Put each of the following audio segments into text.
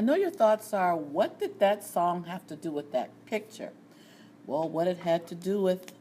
know your thoughts are, what did that song have to do with that picture? Well, what it had to do with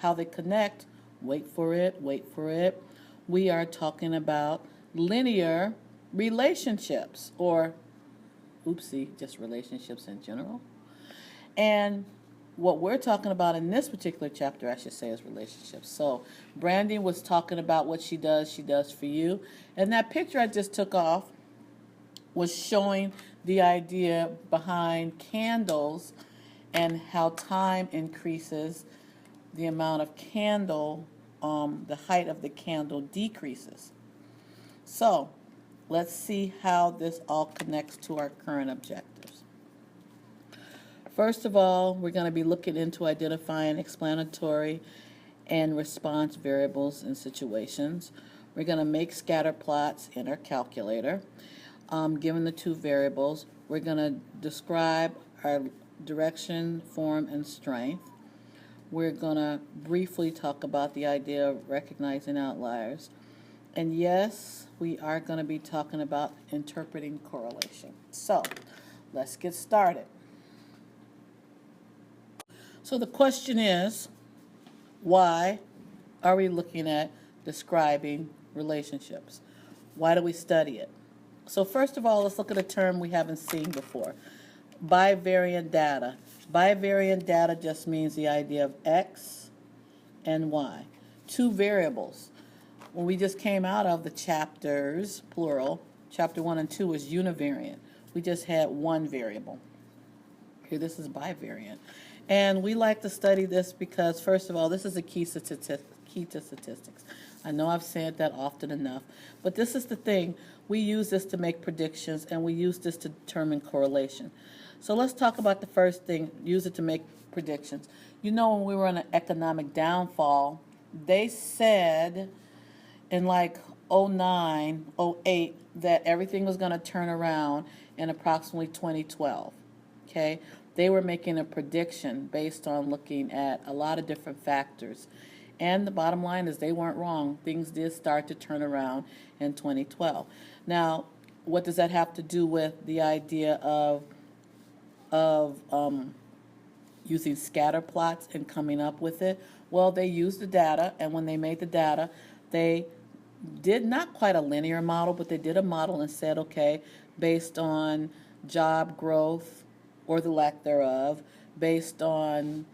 how they connect, wait for it, wait for it. We are talking about linear relationships, or oopsie, just relationships in general. And what we're talking about in this particular chapter, I should say, is relationships. So Brandy was talking about what she does for you. And that picture I just took off was showing the idea behind candles and how time increases the amount of candle, the height of the candle decreases. So let's see how this all connects to our current objectives. First of all, we're going to be looking into identifying explanatory and response variables in situations. We're going to make scatter plots in our calculator. Given the two variables, we're going to describe our direction, form, and strength. We're going to briefly talk about the idea of recognizing outliers. And yes, we are going to be talking about interpreting correlation. So let's get started. So the question is, why are we looking at describing relationships? Why do we study it? So first of all, let's look at a term we haven't seen before. Bivariant data. Bivariant data just means the idea of X and Y. Two variables. When we just came out of the chapters, plural, chapter 1 and 2 was univariant. We just had one variable. Here, this is bivariant. And we like to study this because, first of all, this is a key to statistics. I know I've said that often enough, but this is the thing. We use this to make predictions, and we use this to determine correlation. So let's talk about the first thing, use it to make predictions. You know, when we were in an economic downfall, they said in like 09, 08, that everything was going to turn around in approximately 2012. Okay? They were making a prediction based on looking at a lot of different factors. And the bottom line is they weren't wrong. Things did start to turn around in 2012. Now, what does that have to do with the idea of using scatter plots and coming up with it? Well, they used the data, and when they made the data, they did not quite a linear model, but they did a model and said, okay, based on job growth or the lack thereof, based on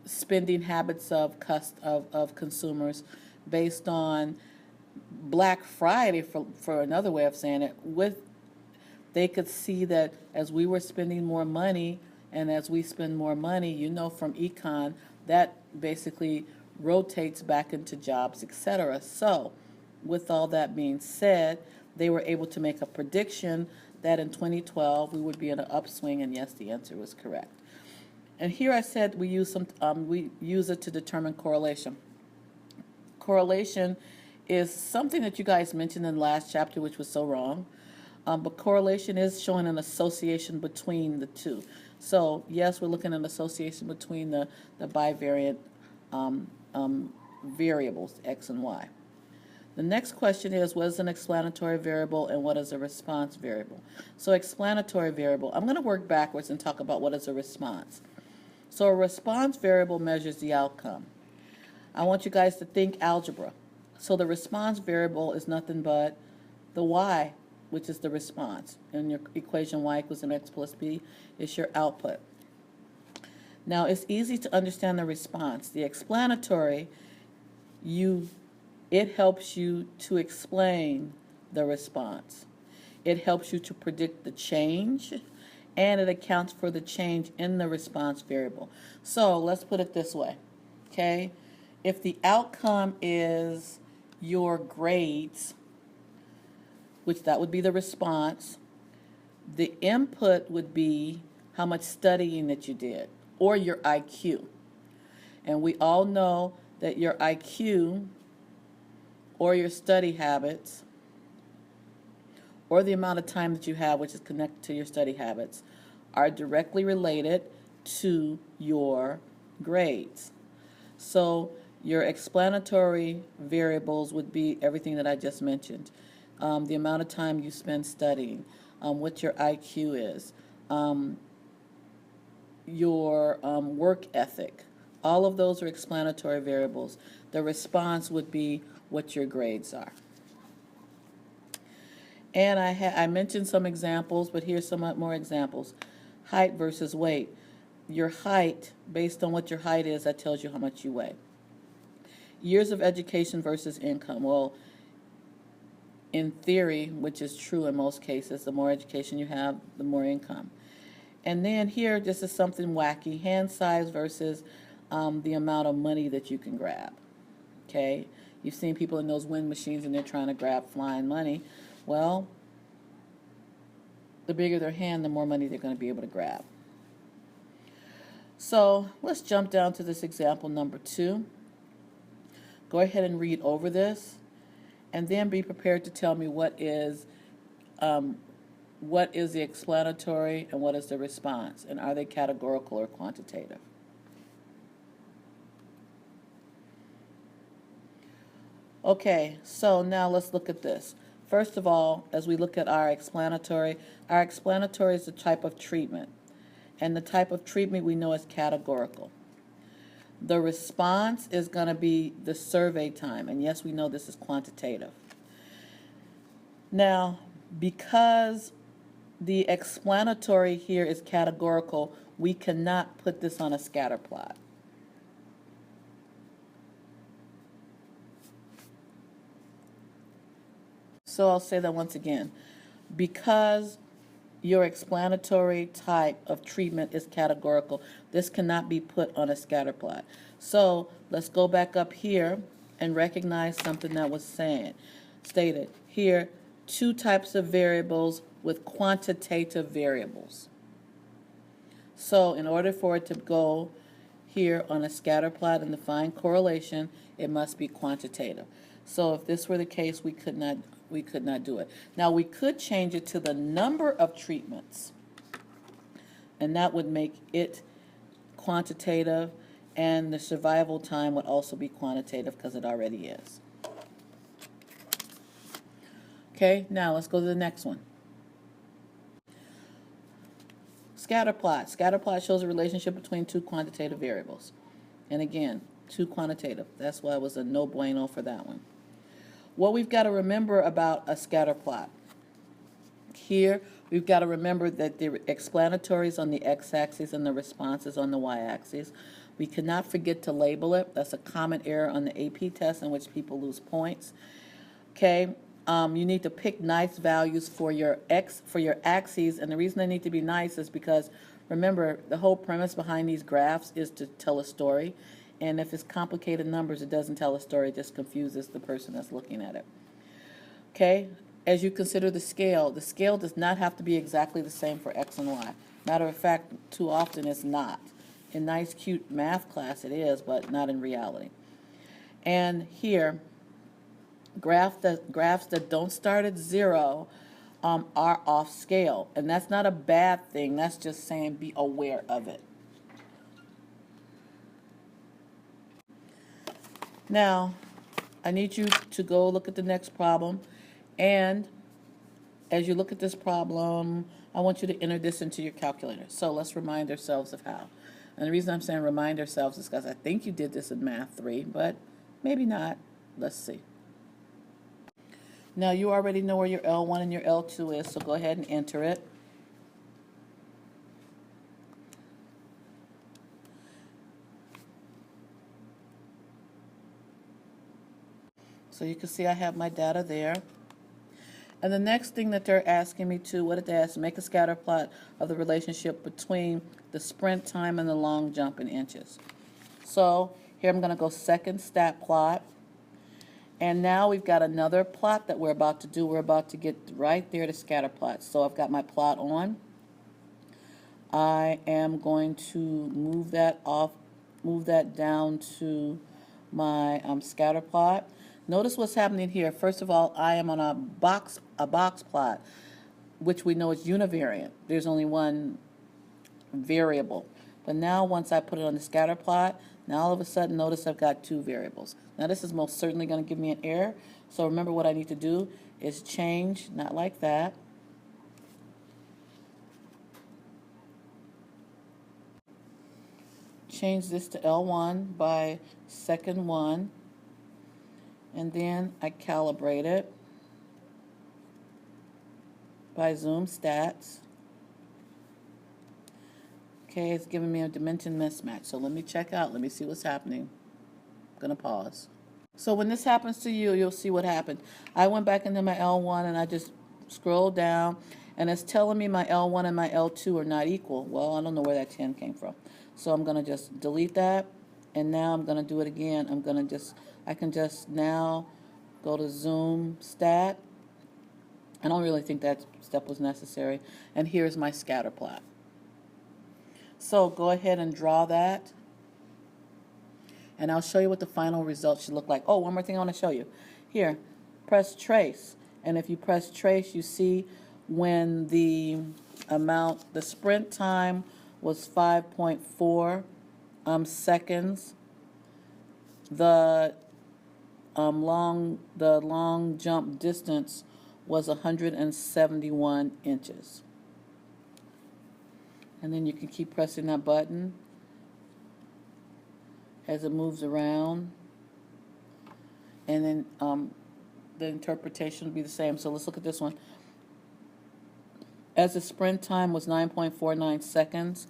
spending habits of consumers, based on Black Friday, for another way of saying it, they could see that as we were spending more money, and as we spend more money, you know, from econ, that basically rotates back into jobs, etc. So with all that being said, they were able to make a prediction that in 2012 we would be in an upswing, and yes, the answer was correct. And here I said we use it to determine correlation. Correlation is something that you guys mentioned in the last chapter, which was so wrong. But correlation is showing an association between the two. So yes, we're looking at an association between the bivariant variables, X and Y. The next question is, what is an explanatory variable and what is a response variable? So explanatory variable, I'm going to work backwards and talk about what is a response. So a response variable measures the outcome. I want you guys to think algebra. So the response variable is nothing but the Y, which is the response. In your equation, Y equals mx plus b is your output. Now, it's easy to understand the response. The explanatory, it helps you to explain the response. It helps you to predict the change, and it accounts for the change in the response variable. So let's put it this way, okay? If the outcome is your grades, which that would be the response, the input would be how much studying that you did, or your IQ. And we all know that your IQ or your study habits or the amount of time that you have, which is connected to your study habits, are directly related to your grades. So your explanatory variables would be everything that I just mentioned. the amount of time you spend studying, what your IQ is, your work ethic. All of those are explanatory variables. The response would be what your grades are. And I mentioned some examples, but here's some more examples. Height versus weight. Your height, based on what your height is, that tells you how much you weigh. Years of education versus income. Well, in theory, which is true in most cases, the more education you have, the more income. And then here, this is something wacky. Hand size versus the amount of money that you can grab. Okay? You've seen people in those wind machines and they're trying to grab flying money. Well, the bigger their hand, the more money they're going to be able to grab. So let's jump down to this example number 2. Go ahead and read over this, and then be prepared to tell me what is the explanatory and what is the response, and are they categorical or quantitative? Okay, so now let's look at this. First of all, as we look at our explanatory is the type of treatment, and the type of treatment we know is categorical. The response is going to be the survey time, and yes, we know this is quantitative. Now, because the explanatory here is categorical, we cannot put this on a scatter plot. So I'll say that once again. Because your explanatory type of treatment is categorical, this cannot be put on a scatter plot. So let's go back up here and recognize something that was stated. Here, 2 types of variables with quantitative variables. So in order for it to go here on a scatter plot and define correlation, it must be quantitative. So if this were the case, we could not do it. Now we could change it to the number of treatments, and that would make it quantitative, and the survival time would also be quantitative because it already is. Okay, now let's go to the next one. Scatterplot. Scatterplot shows a relationship between 2 quantitative variables. And again, 2 quantitative. That's why it was a no bueno for that one. What we've got to remember about a scatter plot. Here, we've got to remember that the explanatory is on the x-axis and the response is on the y-axis. We cannot forget to label it. That's a common error on the AP test in which people lose points. Okay, you need to pick nice values for your axes, and the reason they need to be nice is because, remember, the whole premise behind these graphs is to tell a story. And if it's complicated numbers, it doesn't tell a story, it just confuses the person that's looking at it. Okay, as you consider the scale does not have to be exactly the same for X and Y. Matter of fact, too often it's not. In nice, cute math class it is, but not in reality. And here, graphs that don't start at 0 are off scale. And that's not a bad thing, that's just saying be aware of it. Now, I need you to go look at the next problem, and as you look at this problem, I want you to enter this into your calculator. So let's remind ourselves of how. And the reason I'm saying remind ourselves is because I think you did this in Math 3, but maybe not. Let's see. Now, you already know where your L1 and your L2 is, so go ahead and enter it. So you can see I have my data there. And the next thing that they're asking me to, what did they ask? Make a scatter plot of the relationship between the sprint time and the long jump in inches. So here I'm going to go second stat plot. And now we've got another plot that we're about to do. We're about to get right there to scatter plots. So I've got my plot on. I am going to move that down to my scatter plot. Notice what's happening here. First of all, I am on a box plot, which we know is univariate. There's only one variable. But now once I put it on the scatter plot, now all of a sudden notice I've got 2 variables. Now this is most certainly going to give me an error. So remember what I need to do is change, not like that. Change this to L1 by second 1, and then I calibrate it by zoom stats. Okay, it's giving me a dimension mismatch. So let me check out. Let me see what's happening. I'm going to pause. So when this happens to you, you'll see what happened. I went back into my L1 and I just scrolled down, and it's telling me my L1 and my L2 are not equal. Well, I don't know where that 10 came from. So I'm going to just delete that, and now I'm going to do it again. I can just now go to zoom stat. I don't really think that step was necessary. And here's my scatter plot. So go ahead and draw that, and I'll show you what the final result should look like. Oh, one more thing I want to show you. Here, press trace, and if you press trace, you see when the sprint time was 5.4 seconds. The long jump distance was 171 inches. And then you can keep pressing that button as it moves around, and then the interpretation will be the same. So let's look at this one. As the sprint time was 9.49 seconds,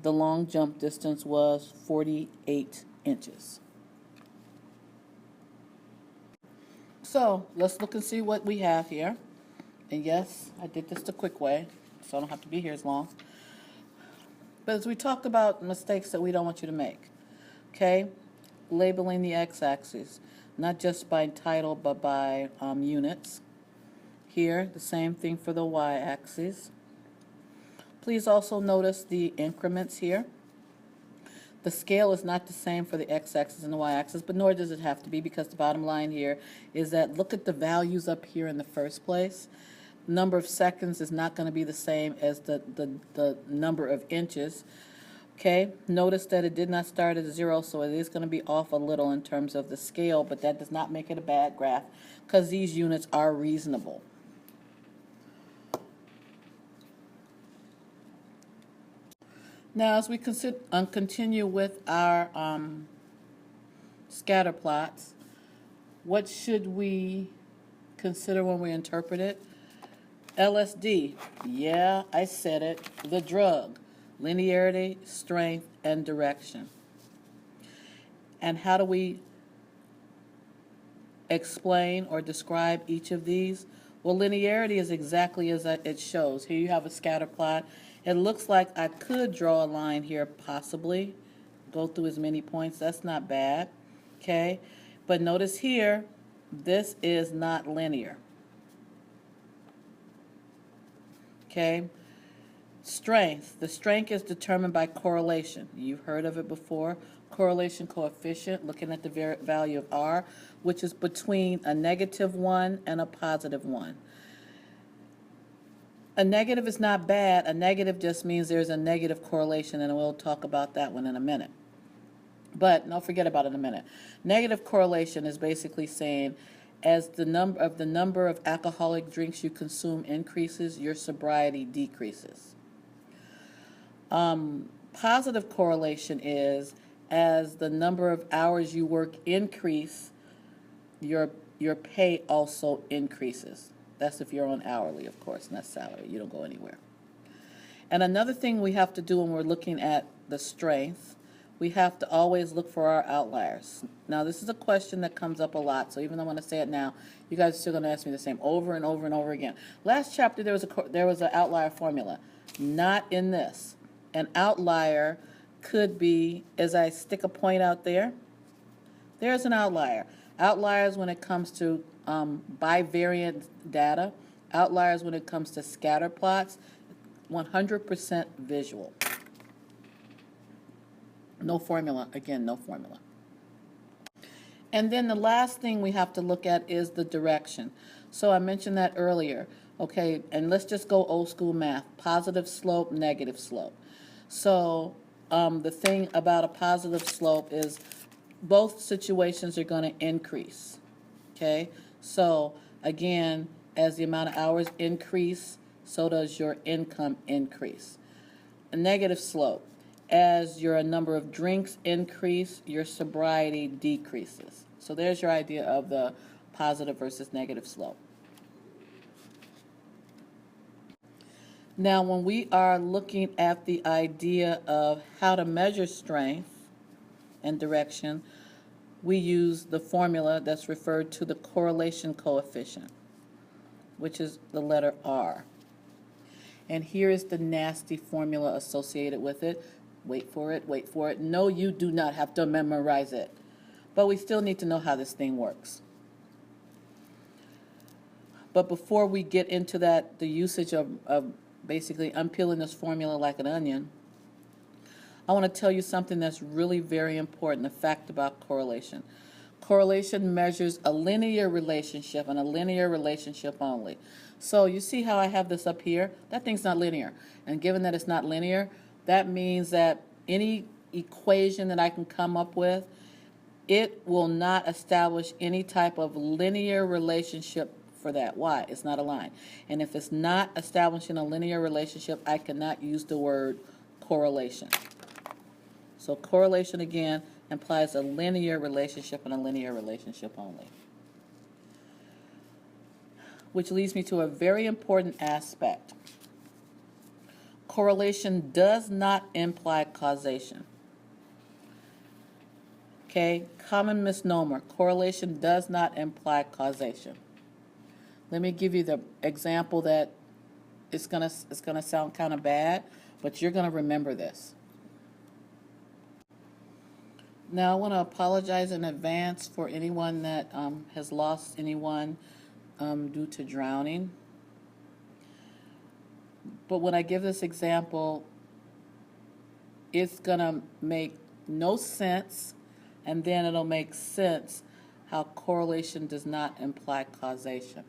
the long jump distance was 48 inches. So let's look and see what we have here. And yes, I did this the quick way, so I don't have to be here as long. But as we talked about mistakes that we don't want you to make, okay? Labeling the x-axis, not just by title, but by units. Here, the same thing for the y-axis. Please also notice the increments here. The scale is not the same for the x-axis and the y-axis, but nor does it have to be, because the bottom line here is that look at the values up here in the first place. Number of seconds is not going to be the same as the number of inches. Okay, notice that it did not start at 0, so it is going to be off a little in terms of the scale, but that does not make it a bad graph because these units are reasonable. Now, as we continue with our scatter plots, what should we consider when we interpret it? LSD, yeah, I said it, the drug, linearity, strength, and direction. And how do we explain or describe each of these? Well, linearity is exactly as it shows. Here you have a scatter plot. It looks like I could draw a line here, possibly, go through as many points. That's not bad, okay? But notice here, this is not linear. Okay, strength. The strength is determined by correlation. You've heard of it before. Correlation coefficient, looking at the value of R, which is between a -1 and a +1. A negative is not bad. A negative just means there's a negative correlation, and we'll talk about that one in a minute. But don't forget about it in a minute. Negative correlation is basically saying as the number of alcoholic drinks you consume increases, your sobriety decreases. Positive correlation is as the number of hours you work increase, your pay also increases. That's if you're on hourly, of course, not salary. You don't go anywhere. And another thing we have to do when we're looking at the strength, we have to always look for our outliers. Now, this is a question that comes up a lot, so even though I'm going to say it now, you guys are still going to ask me the same over and over and over again. Last chapter, there was an outlier formula. Not in this. An outlier could be, as I stick a point out there, there's an outlier. Outliers when it comes to bivariate data, outliers when it comes to scatter plots, 100% visual. No formula, again, no formula. And then the last thing we have to look at is the direction. So I mentioned that earlier. Okay, and let's just go old school math. Positive slope, negative slope. So the thing about a positive slope is both situations are going to increase. Okay, so Again, as the amount of hours increase, so does your income increase. A negative slope. As your number of drinks increase, your sobriety decreases. So there's your idea of the positive versus negative slope. Now, when we are looking at the idea of how to measure strength and direction, we use the formula that's referred to the correlation coefficient, which is the letter R. And here is the nasty formula associated with it. Wait for it, wait for it. No, you do not have to memorize it. But we still need to know how this thing works. But before we get into that, the usage of basically unpeeling this formula like an onion, I want to tell you something that's really very important, a fact about correlation. Correlation measures a linear relationship and a linear relationship only. So you see how I have this up here? That thing's not linear. And given that it's not linear, that means that any equation that I can come up with, it will not establish any type of linear relationship for that. Why? It's not a line. And if it's not establishing a linear relationship, I cannot use the word correlation. So correlation, again, implies a linear relationship and a linear relationship only. Which leads me to a very important aspect. Correlation does not imply causation. Okay, common misnomer. Correlation does not imply causation. Let me give you the example that it's gonna sound kind of bad, but you're gonna remember this. Now, I want to apologize in advance for anyone that has lost anyone due to drowning. But when I give this example, it's going to make no sense, and then it'll make sense how correlation does not imply causation.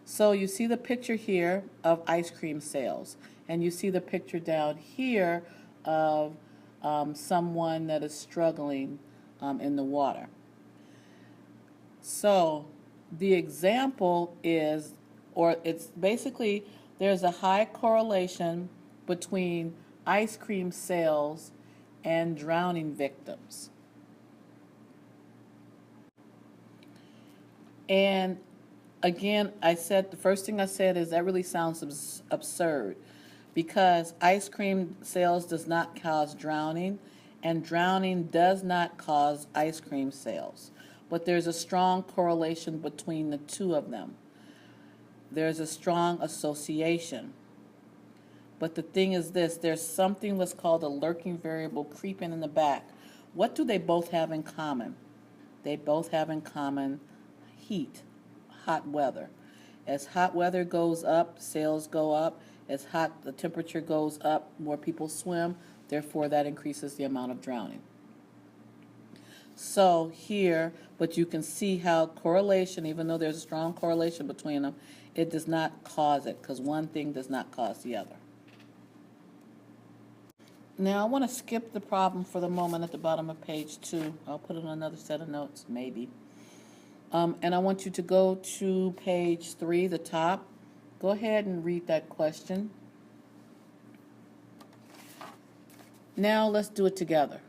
So you see the picture here of ice cream sales, and you see the picture down here of someone that is struggling in the water. So the example is, or it's basically, there's a high correlation between ice cream sales and drowning victims. And again, the first thing I said is that really sounds absurd, because ice cream sales does not cause drowning, and drowning does not cause ice cream sales. But there's a strong correlation between the two of them. There's a strong association. But the thing is this, there's something that's called a lurking variable creeping in the back. What do they both have in common? They both have in common heat, hot weather. As hot weather goes up, sales go up. As the temperature goes up, more people swim. Therefore, that increases the amount of drowning. So here, but you can see how correlation, even though there's a strong correlation between them, it does not cause it, because one thing does not cause the other. Now, I want to skip the problem for the moment at the bottom of page 2. I'll put it on another set of notes, maybe. And I want you to go to page 3, the top. Go ahead and read that question. Now let's do it together.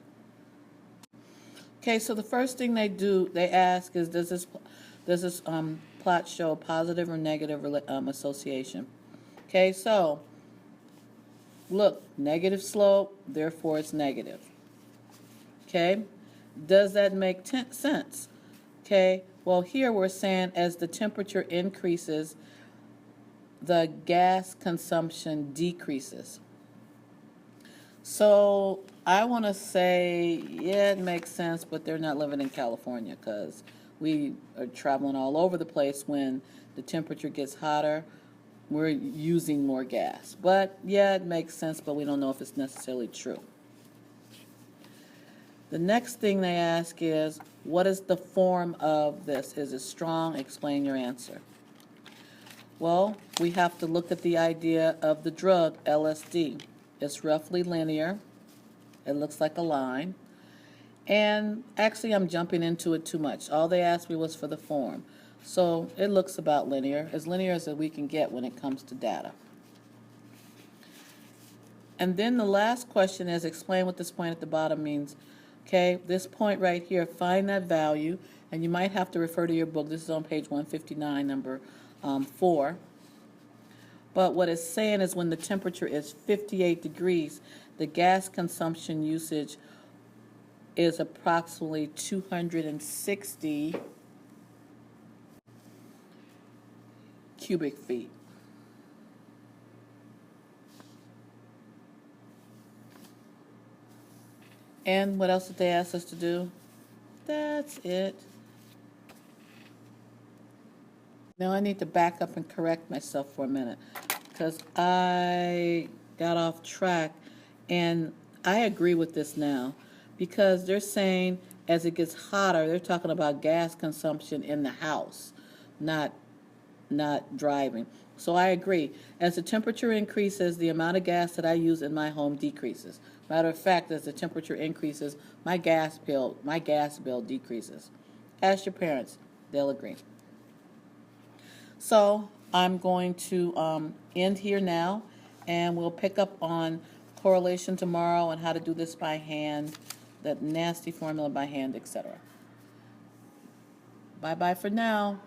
Okay, so the first thing they ask is, does this plot show positive or negative association? Okay, so look, negative slope, therefore it's negative. Okay, does that make sense? Okay, well here we're saying as the temperature increases, the gas consumption decreases. So I want to say, yeah, it makes sense, but they're not living in California, because we are traveling all over the place. When the temperature gets hotter, we're using more gas. But yeah, it makes sense, but we don't know if it's necessarily true. The next thing they ask is, what is the form of this? Is it strong? Explain your answer. Well, we have to look at the idea of the drug LSD. It's roughly linear. It looks like a line. And actually, I'm jumping into it too much. All they asked me was for the form. So it looks about linear as we can get when it comes to data. And then the last question is explain what this point at the bottom means. Okay, this point right here, find that value, and you might have to refer to your book. This is on page 159, number 4. But what it's saying is when the temperature is 58 degrees, the gas consumption usage is approximately 260 cubic feet. And what else did they ask us to do? That's it. Now I need to back up and correct myself for a minute because I got off track, and I agree with this now because they're saying as it gets hotter, they're talking about gas consumption in the house, not driving. So I agree. As the temperature increases, the amount of gas that I use in my home decreases. Matter of fact, as the temperature increases, my gas bill decreases. Ask your parents, they'll agree. So I'm going to end here now, and we'll pick up on correlation tomorrow and how to do this by hand, that nasty formula by hand, etc. Bye-bye for now.